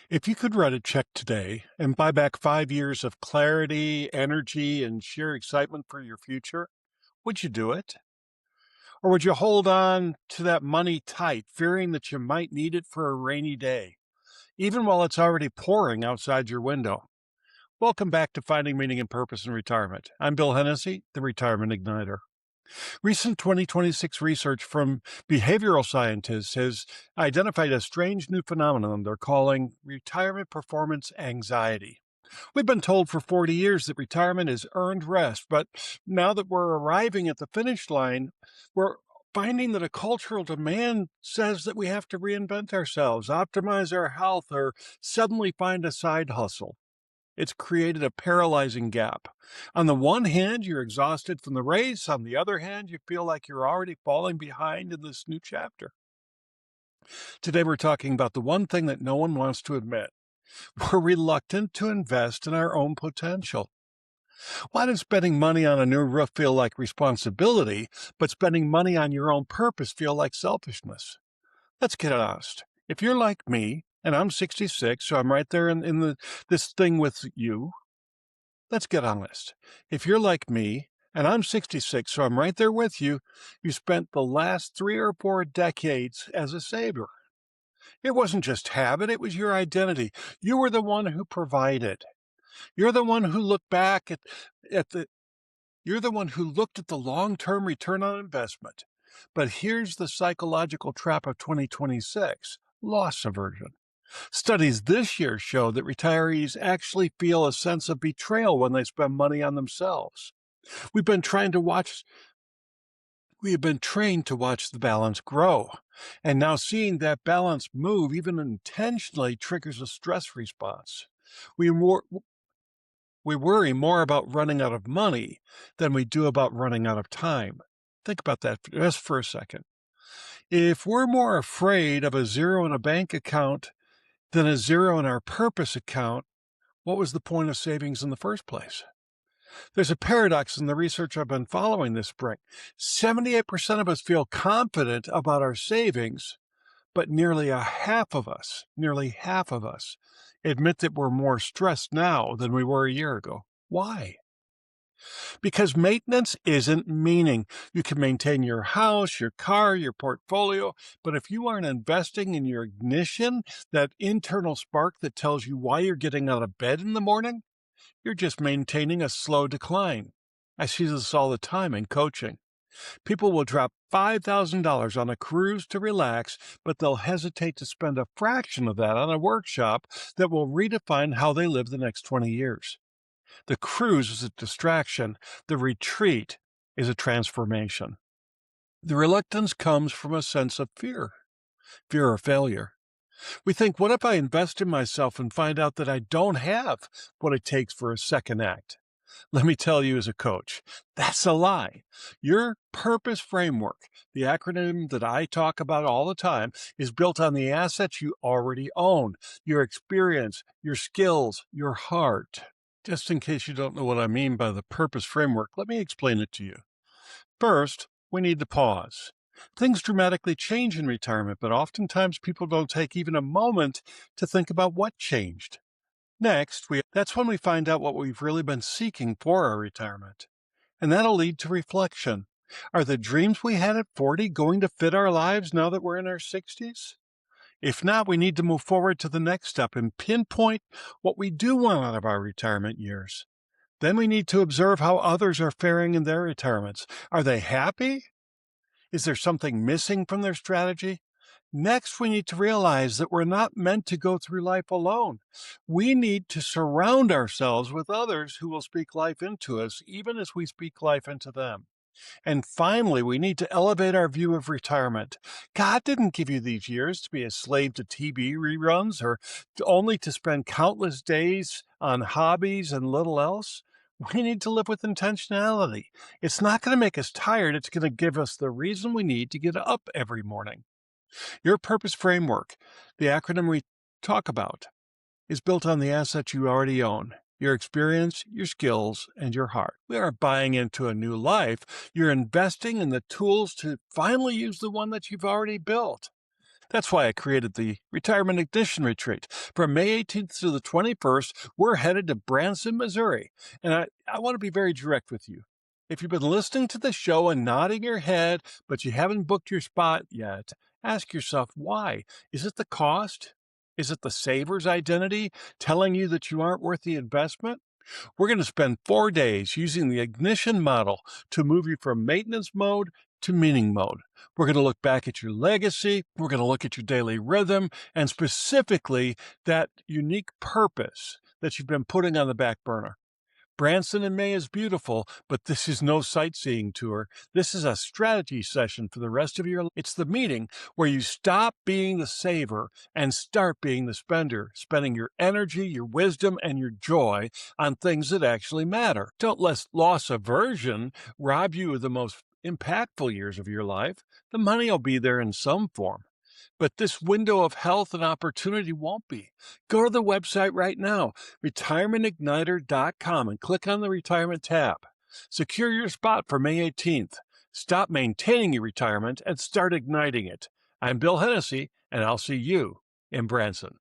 If you could write a check today and buy back 5 years of clarity, energy, and sheer excitement for your future, would you do it? Or would you hold on to that money tight, fearing that you might need it for a rainy day, even while it's already pouring outside your window? Welcome back to Finding Meaning and Purpose in Retirement. I'm Bill Hennessy, the Retirement Igniter. Recent 2026 research from behavioral scientists has identified a strange new phenomenon they're calling retirement performance anxiety. We've been told for 40 years that retirement is earned rest, but now that we're arriving at the finish line, we're finding that a cultural demand says that we have to reinvent ourselves, optimize our health, or suddenly find a side hustle. It's created a paralyzing gap. On the one hand, you're exhausted from the race. On the other hand, you feel like you're already falling behind in this new chapter. Today, we're talking about the one thing that no one wants to admit. We're reluctant to invest in our own potential. Why does spending money on a new roof feel like responsibility, but spending money on your own purpose feel like selfishness? Let's get honest. If you're like me, and I'm 66, so I'm right there in this thing with you. Let's get honest. If you're like me, and I'm 66, so I'm right there with you, you spent the last 3 or 4 decades as a saver. It wasn't just habit, it was your identity. You were the one who provided. You're the one who looked back at the you're the one who looked at the long-term return on investment. But here's the psychological trap of 2026, loss aversion. Studies this year show that retirees actually feel a sense of betrayal when they spend money on themselves. We've been trying to watch we have been trained to watch the balance grow. And now seeing that balance move, even intentionally, triggers a stress response. We more we worry more about running out of money than we do about running out of time. Think about that just for a second. If we're more afraid of a zero in a bank account than a zero in our purpose account, what was the point of savings in the first place? There's a paradox in the research I've been following this spring. 78% of us feel confident about our savings, but nearly half of us, admit that we're more stressed now than we were a year ago. Why? Because maintenance isn't meaning. You can maintain your house, your car, your portfolio, but if you aren't investing in your ignition, that internal spark that tells you why you're getting out of bed in the morning, you're just maintaining a slow decline. I see this all the time in coaching. People will drop $5,000 on a cruise to relax, but they'll hesitate to spend a fraction of that on a workshop that will redefine how they live the next 20 years. The cruise is a distraction. The retreat is a transformation. The reluctance comes from a sense of fear of failure. We think, what if I invest in myself and find out that I don't have what it takes for a second act? Let me tell you as a coach, that's a lie. Your purpose framework, the acronym that I talk about all the time, is built on the assets you already own, your experience, your skills, your heart. Just in case you don't know what I mean by the purpose framework, let me explain it to you. First, we need to pause. Things dramatically change in retirement, but oftentimes people don't take even a moment to think about what changed. Next, that's when we find out what we've really been seeking for our retirement. And that'll lead to reflection. Are the dreams we had at 40 going to fit our lives now that we're in our 60s? If not, we need to move forward to the next step and pinpoint what we do want out of our retirement years. Then we need to observe how others are faring in their retirements. Are they happy? Is there something missing from their strategy? Next, we need to realize that we're not meant to go through life alone. We need to surround ourselves with others who will speak life into us, even as we speak life into them. And finally, we need to elevate our view of retirement. God didn't give you these years to be a slave to TV reruns or only to spend countless days on hobbies and little else. We need to live with intentionality. It's not going to make us tired. It's going to give us the reason we need to get up every morning. Your purpose framework, the acronym we talk about, is built on the assets you already own. Your experience, your skills, and your heart. We aren't buying into a new life. You're investing in the tools to finally use the one that you've already built. That's why I created the Retirement Ignition Retreat. From May 18th to the 21st, we're headed to Branson, Missouri. And I want to be very direct with you. If you've been listening to the show and nodding your head, but you haven't booked your spot yet, ask yourself why. Is it the cost? Is it the saver's identity telling you that you aren't worth the investment? We're going to spend 4 days using the ignition model to move you from maintenance mode to meaning mode. We're going to look back at your legacy. We're going to look at your daily rhythm and specifically that unique purpose that you've been putting on the back burner. Branson in May is beautiful, but this is no sightseeing tour. This is a strategy session for the rest of your life. It's the meeting where you stop being the saver and start being the spender, spending your energy, your wisdom, and your joy on things that actually matter. Don't let loss aversion rob you of the most impactful years of your life. The money will be there in some form. But this window of health and opportunity won't be. Go to the website right now, retirementigniter.com, and click on the retirement tab. Secure your spot for May 18th. Stop maintaining your retirement and start igniting it. I'm Bill Hennessy, and I'll see you in Branson.